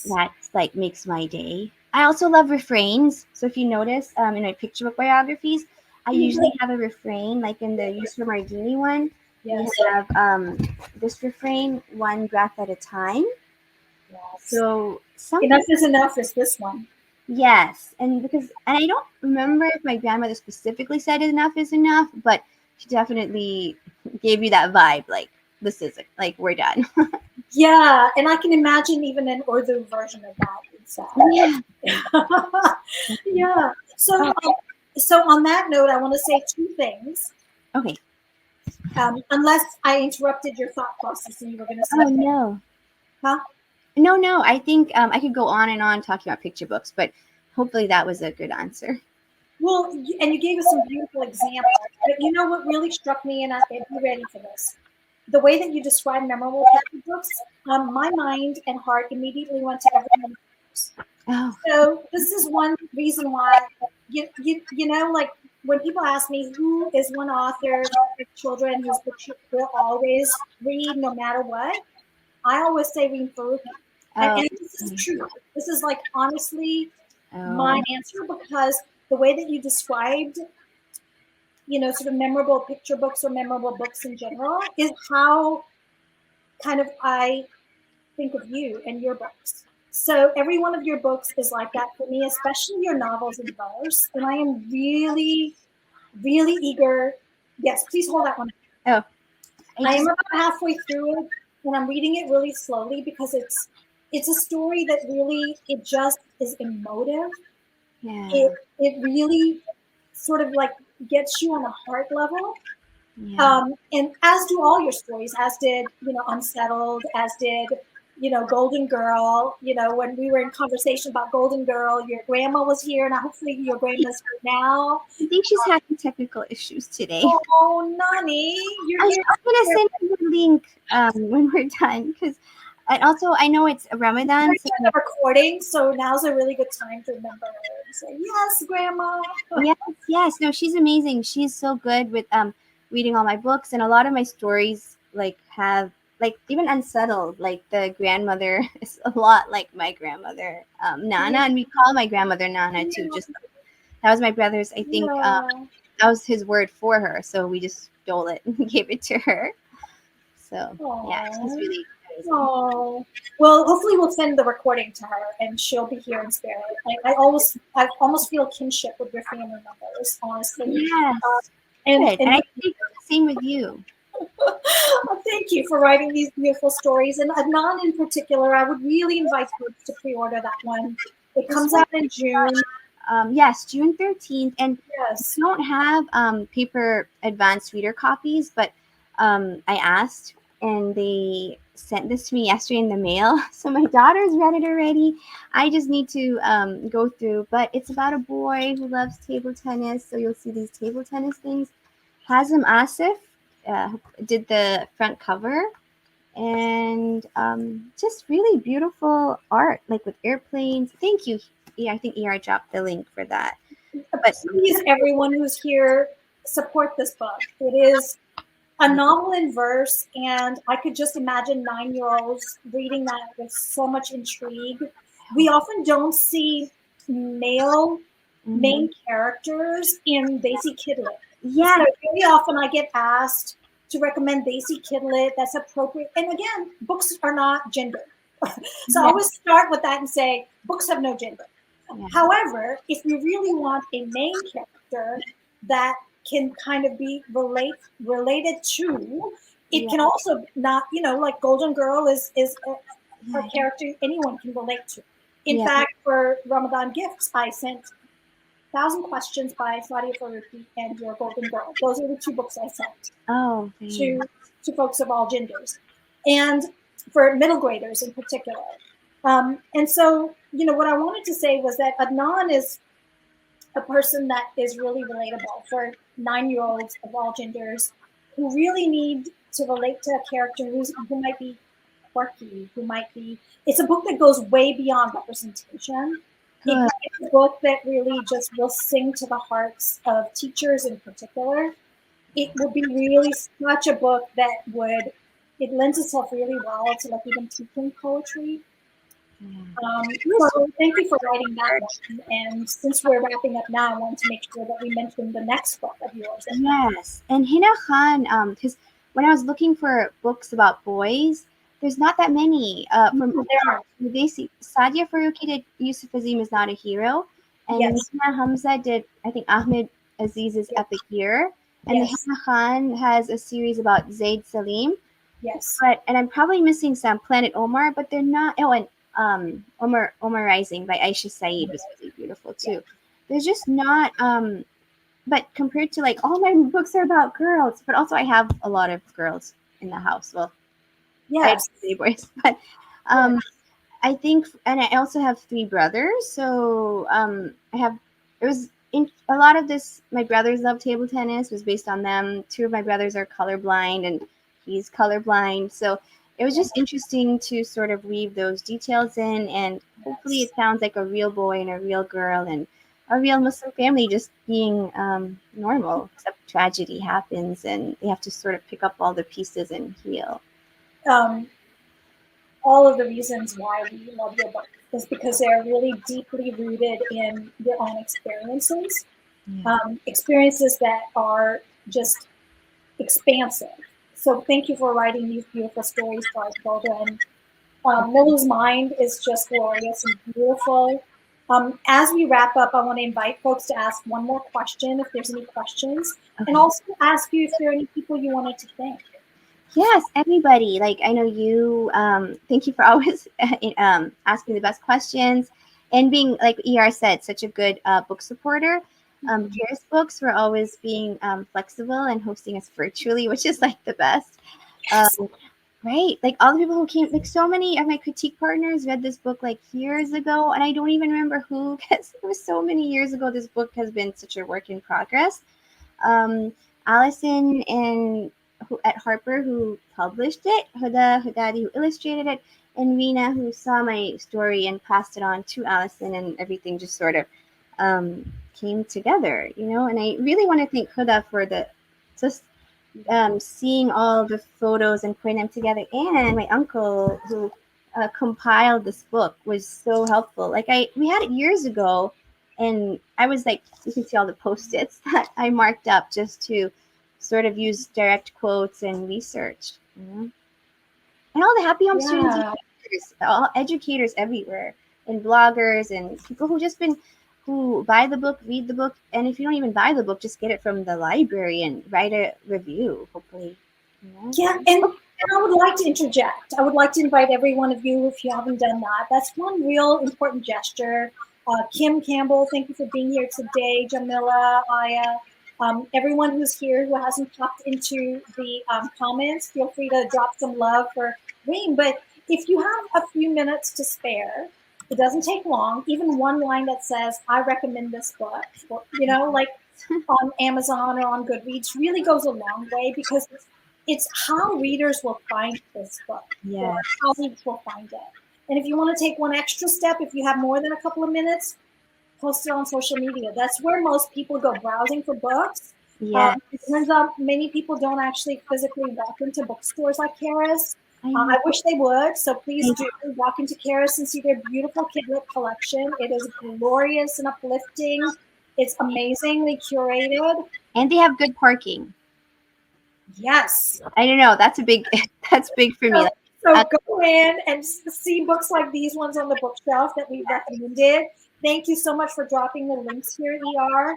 that's like makes my day. I also love refrains. So if you notice in my picture book biographies, I usually have a refrain. Like in the Yusra Mardini one, we have this refrain, one breath at a time. So enough is enough is this one. Yes, and I don't remember if my grandmother specifically said enough is enough, but she definitely gave you that vibe, like this is it, like we're done. Yeah, and I can imagine even an Urdu version of that. Yeah. Yeah. So on that note, I want to say 2 things. Okay. Unless I interrupted your thought process and you were going to say. Oh no. Huh? No. I think I could go on and on talking about picture books, but hopefully that was a good answer. Well, and you gave us some beautiful examples. But you know what really struck me, and I'd be ready for this. The way that you describe memorable picture books, my mind and heart immediately went to everyone else. Oh. So this is one reason why, like when people ask me who is one author for children whose books you will always read no matter what, I always say Reem Faruqi. And this is true. This is like honestly my answer, because the way that you described, sort of memorable picture books or memorable books in general is how kind of I think of you and your books. So every one of your books is like that for me, especially your novels and verse. And I am really, really eager. Yes, please hold that one. Oh. I am about halfway through it, and I'm reading it really slowly because it's a story that really, it just is emotive. Yeah. It really sort of like gets you on a heart level. Yeah. And as do all your stories, as did, Unsettled, as did, Golden Girl. When we were in conversation about Golden Girl, your grandma was here, and hopefully your grandma's here now. I think she's having technical issues today. Oh, Nani, you're here. I'm going to send you the link when we're done, because I know it's Ramadan. We're doing the recording, so now's a really good time to remember her and say, yes, Grandma. Yes. No, she's amazing. She's so good with reading all my books, and a lot of my stories have even Unsettled, the grandmother is a lot like my grandmother Nana, and we call my grandmother Nana too. Just that was my brother's. I think that was his word for her, so we just stole it and gave it to her. So yeah, she's really. Oh, well, hopefully we'll send the recording to her and she'll be here in spirit. I almost feel kinship with your family members, honestly. Yes. And I think the same with you. Thank you for writing these beautiful stories. And Adnan in particular, I would really invite folks to pre-order that one. It comes out in June. Yes, June 13th. And yes. we don't have paper advanced reader copies, but I asked, and they sent this to me yesterday in the mail. So my daughter's read it already. I just need to go through. But it's about a boy who loves table tennis. So you'll see these table tennis things. Hazem Asif did the front cover, and just really beautiful art, like with airplanes. Thank you. Yeah, I think ER dropped the link for that. But Please, everyone who's here, support this book. It is a novel in verse, and I could just imagine 9-year-olds reading that with so much intrigue. We often don't see male main characters in Daisy Kidlit. yeah, So very often I get asked to recommend Daisy Kidlit that's appropriate. And again, books are not gender. So I always start with that and say, books have no gender. yeah. However, if you really want a main character that can kind of be related to, it can also not, like Golden Girl is a character anyone can relate to. In fact, for Ramadan gifts, I sent 1,000 Questions by Sadia Faruqi and Your Golden Girl. Those are the 2 books I sent to folks of all genders, and for middle graders in particular. And so, what I wanted to say was that Adnan is a person that is really relatable for 9-year-olds of all genders who really need to relate to a character who might be quirky, who might be. It's a book that goes way beyond representation. It's a book that really just will sing to the hearts of teachers in particular. It would be really such a book that it lends itself really well to like even teaching poetry. So thank you for writing that one. And since we're wrapping up now, I want to make sure that we mention the next book of yours. Yes, and Hina Khan, because when I was looking for books about boys, there's not that many. Sadia Faruqi did Yusuf Azim is Not a Hero, and Hina Hamza did, I think, Ahmed Aziz's Epic Year, and Hina Khan has a series about Zaid Salim. Yes. And I'm probably missing some. Planet Omar, but they're not. Oh, and Omar Rising by Aisha Saeed was really beautiful too. There's just not. But compared to like all my books are about girls, but also I have a lot of girls in the house. Well, yes, boys, but I think, and I also have 3 brothers, so I have. It was in a lot of this. My brothers love table tennis. Was based on them. 2 of my brothers are colorblind, and he's colorblind, so it was just interesting to sort of weave those details in, and hopefully it sounds like a real boy and a real girl and a real Muslim family just being normal, except tragedy happens and they have to sort of pick up all the pieces and heal. All of the reasons why we love your book is because they're really deeply rooted in your own experiences, experiences that are just expansive. So thank you for writing these beautiful stories for our children. Milloo'S mind is just glorious and beautiful. As we wrap up, I want to invite folks to ask one more question if there's any questions, and also ask you if there are any people you wanted to thank. Yes, everybody. Like, I know you. Thank you for always asking the best questions and being, like ER said, such a good book supporter. Charis Books for always being flexible and hosting us virtually, which is like the best. Right? Like all the people who came, like so many of my critique partners read this book like years ago, and I don't even remember who, because it was so many years ago. This book has been such a work in progress. Allison and at Harper who published it, Hudadi who illustrated it, and Rena who saw my story and passed it on to Allison, and everything just sort of came together, and I really want to thank Huda for seeing all the photos and putting them together, and my uncle who compiled this book was so helpful. Like we had it years ago, and I was like, you can see all the post-its that I marked up just to sort of use direct quotes and research, and all the happy home students, all educators everywhere, and bloggers and people who buy the book, read the book, and if you don't even buy the book, just get it from the library and write a review, hopefully. Yeah, and I would like to interject. I would like to invite every one of you, if you haven't done that. That's one real important gesture. Kim Campbell, thank you for being here today. Jamila, Aya, everyone who's here who hasn't popped into the comments, feel free to drop some love for Reem. But if you have a few minutes to spare, it doesn't take long. Even one line that says, I recommend this book, or, like on Amazon or on Goodreads really goes a long way, because it's how readers will find this book, Yes. or how readers will find it. And if you want to take one extra step, if you have more than a couple of minutes, post it on social media. That's where most people go browsing for books. Yes. It turns out many people don't actually physically walk into bookstores like Charis. I know. I wish they would, so please do walk into Charis and see their beautiful kidlit collection. It is glorious and uplifting. It's amazingly curated. And they have good parking. Yes. I don't know. That's big for me. So go in and see books like these ones on the bookshelf that we recommended. Thank you so much for dropping the links here, ER.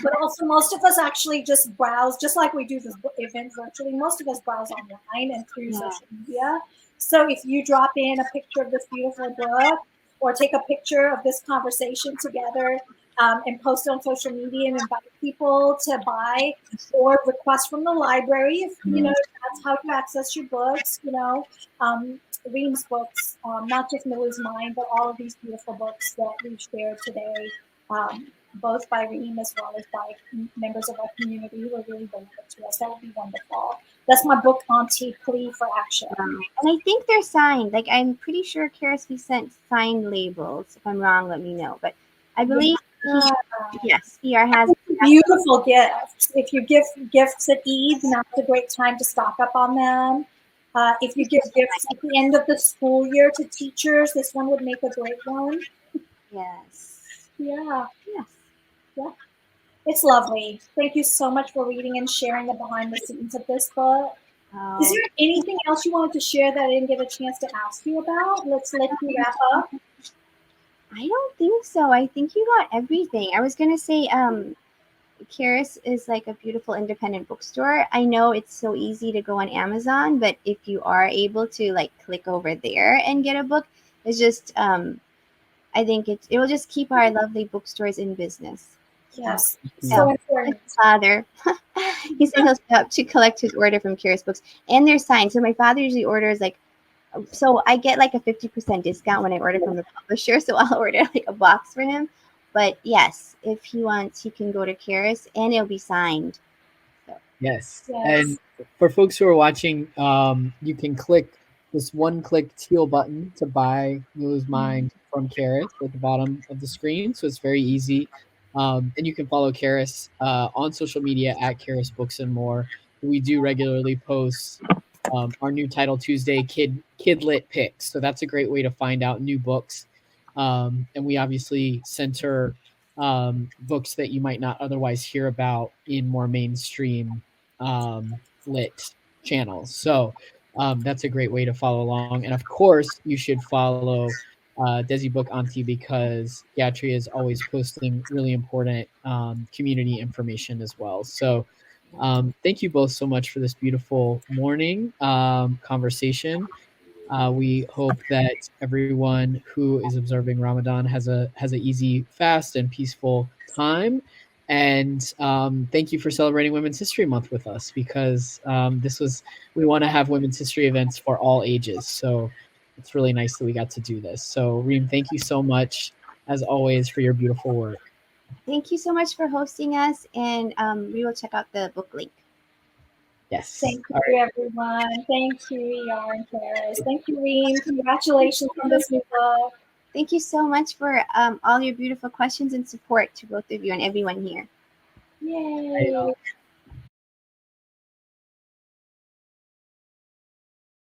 But also, most of us actually just browse, just like we do this event virtually. Most of us browse online and through social media. So if you drop in a picture of this beautiful book, or take a picture of this conversation together, and post it on social media and invite people to buy, or request from the library, if you know that's how you access your books. Reem's books, not just Milloo'S Mine, but all of these beautiful books that we've shared today. Both by Reem as well as by members of our community who are really benefit to us. That would be wonderful. That's my book auntie plea for action. And I think they're signed. Like, I'm pretty sure Charis, we sent signed labels. If I'm wrong, let me know. But I believe yes, ER has beautiful gifts. If you give gifts at Eid, now's a great time to stock up on them. If you give gifts at the end of the school year to teachers, this one would make a great one. Yes. Yeah. Yes. Yeah. It's lovely. Thank you so much for reading and sharing the behind the scenes of this book. Is there anything else you wanted to share that I didn't get a chance to ask you about? Let's let you wrap up. I don't think so. I think you got everything. I was gonna say, Charis is like a beautiful independent bookstore. I know it's so easy to go on Amazon, but if you are able to like click over there and get a book, it's just I think it will just keep our lovely bookstores in business. Yes, so important. Father, he said he'll stop to collect his order from Charis Books, and they're signed. So my father usually orders like, so I get like a 50% discount when I order from the publisher. So I'll order like a box for him. But yes, if he wants, he can go to Charis, and it'll be signed. So. Yes, and for folks who are watching, you can click this one-click teal button to buy Milloo'S Mine from Charis at the bottom of the screen. So it's very easy. And you can follow Charis on social media at Charis Books and More. We do regularly post our new Title Tuesday Kidlit picks. So that's a great way to find out new books. And we obviously center books that you might not otherwise hear about in more mainstream lit channels. So that's a great way to follow along. And of course, you should follow Desi Book Auntie, because Gayatri is always posting really important community information as well. So thank you both so much for this beautiful morning conversation. We hope that everyone who is observing Ramadan has an easy fast and peaceful time. And thank you for celebrating Women's History Month with us, because we want to have Women's History events for all ages. So it's really nice that we got to do this. So Reem, thank you so much, as always, for your beautiful work. Thank you so much for hosting us, and we will check out the book link. Yes. Thank you, everyone. Thank you, ER and Charis. Thank you, Reem. Congratulations on this new book. Thank you so much for all your beautiful questions and support to both of you and everyone here. Yay.